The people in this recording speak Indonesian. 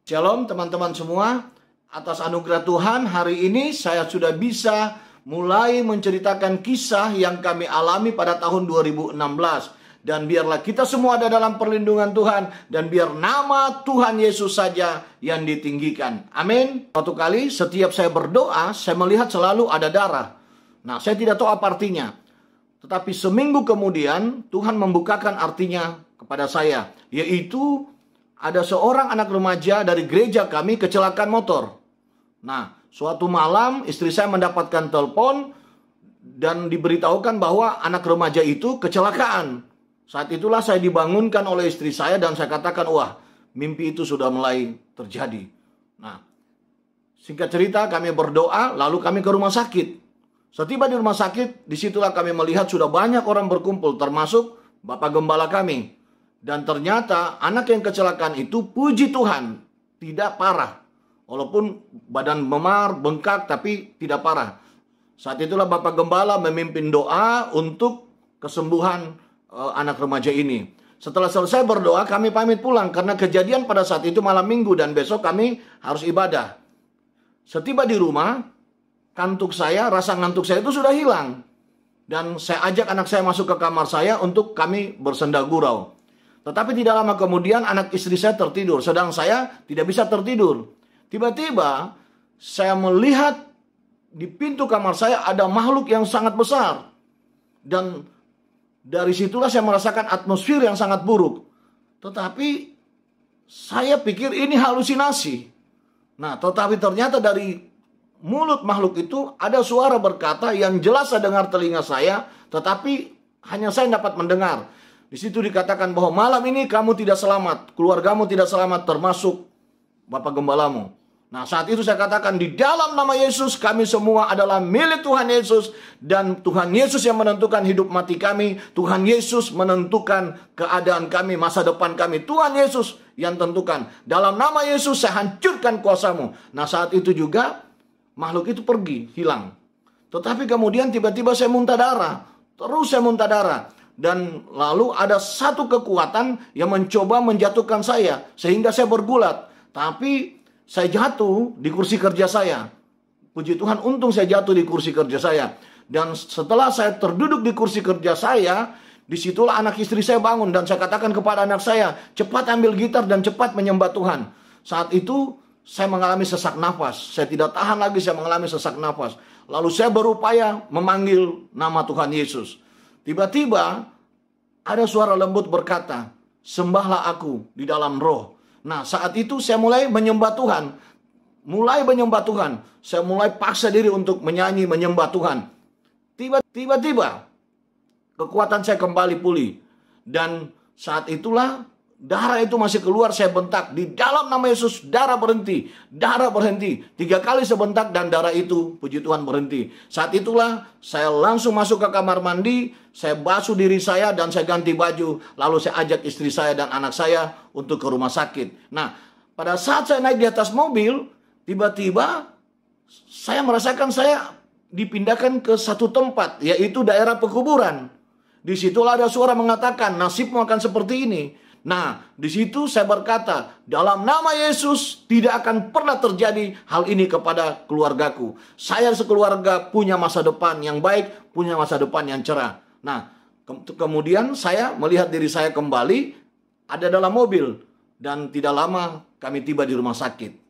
Shalom teman-teman semua. Atas anugerah Tuhan, hari ini saya sudah bisa mulai menceritakan kisah yang kami alami pada tahun 2016. Dan biarlah kita semua ada dalam perlindungan Tuhan, dan biar nama Tuhan Yesus saja yang ditinggikan. Amin. Suatu kali setiap saya berdoa, saya melihat selalu ada darah. Nah, saya tidak tahu apa artinya. Tetapi seminggu kemudian Tuhan membukakan artinya kepada saya, yaitu ada seorang anak remaja dari gereja kami kecelakaan motor. Nah, suatu malam istri saya mendapatkan telepon dan diberitahukan bahwa anak remaja itu kecelakaan. Saat itulah saya dibangunkan oleh istri saya dan saya katakan, wah, mimpi itu sudah mulai terjadi. Nah, singkat cerita kami berdoa, lalu kami ke rumah sakit. Setiba di rumah sakit, disitulah kami melihat sudah banyak orang berkumpul, termasuk Bapak Gembala kami. Dan ternyata anak yang kecelakaan itu, puji Tuhan, tidak parah. Walaupun badan memar, bengkak, tapi tidak parah. Saat itulah Bapak Gembala memimpin doa untuk kesembuhan anak remaja ini. Setelah selesai berdoa, kami pamit pulang. Karena kejadian pada saat itu malam minggu dan besok kami harus ibadah. Setiba di rumah, rasa ngantuk saya itu sudah hilang. Dan saya ajak anak saya masuk ke kamar saya untuk kami bersenda gurau. Tetapi tidak lama kemudian anak istri saya tertidur, sedang saya tidak bisa tertidur. Tiba-tiba saya melihat di pintu kamar saya ada makhluk yang sangat besar. Dan dari situlah saya merasakan atmosfer yang sangat buruk. Tetapi saya pikir ini halusinasi. Nah, tetapi ternyata dari mulut makhluk itu ada suara berkata yang jelas saya dengar telinga saya, tetapi hanya saya dapat mendengar. Di situ dikatakan bahwa malam ini kamu tidak selamat, keluargamu tidak selamat, termasuk Bapak Gembalamu. Nah, saat itu saya katakan, di dalam nama Yesus kami semua adalah milik Tuhan Yesus, dan Tuhan Yesus yang menentukan hidup mati kami. Tuhan Yesus menentukan keadaan kami, masa depan kami. Tuhan Yesus yang tentukan. Dalam nama Yesus saya hancurkan kuasamu. Nah, saat itu juga makhluk itu pergi, hilang. Tetapi kemudian tiba-tiba saya muntah darah. Terus saya muntah darah. Dan lalu ada satu kekuatan yang mencoba menjatuhkan saya, sehingga saya bergulat. Tapi saya jatuh di kursi kerja saya. Puji Tuhan, untung saya jatuh di kursi kerja saya. Dan setelah saya terduduk di kursi kerja saya, disitulah anak istri saya bangun. Dan saya katakan kepada anak saya, cepat ambil gitar dan cepat menyembah Tuhan. Saat itu saya mengalami sesak nafas. Saya tidak tahan lagi, saya mengalami sesak nafas. Lalu saya berupaya memanggil nama Tuhan Yesus. Tiba-tiba ada suara lembut berkata, sembahlah aku di dalam roh. Nah, saat itu saya mulai menyembah Tuhan. Saya mulai paksa diri untuk menyanyi, menyembah Tuhan. Tiba-tiba kekuatan saya kembali pulih. Dan saat itulah darah itu masih keluar, saya bentak. Di dalam nama Yesus, darah berhenti. Darah berhenti. 3 kali sebentak dan darah itu, puji Tuhan, berhenti. Saat itulah saya langsung masuk ke kamar mandi. Saya basuh diri saya dan saya ganti baju. Lalu saya ajak istri saya dan anak saya untuk ke rumah sakit. Nah, pada saat saya naik di atas mobil, tiba-tiba saya merasakan saya dipindahkan ke satu tempat, yaitu daerah pekuburan. Disitulah ada suara mengatakan, nasibmu akan seperti ini. Nah, di situ saya berkata, dalam nama Yesus tidak akan pernah terjadi hal ini kepada keluargaku. Saya sekeluarga punya masa depan yang baik, punya masa depan yang cerah. Nah, kemudian saya melihat diri saya kembali ada dalam mobil. Dan tidak lama kami tiba di rumah sakit.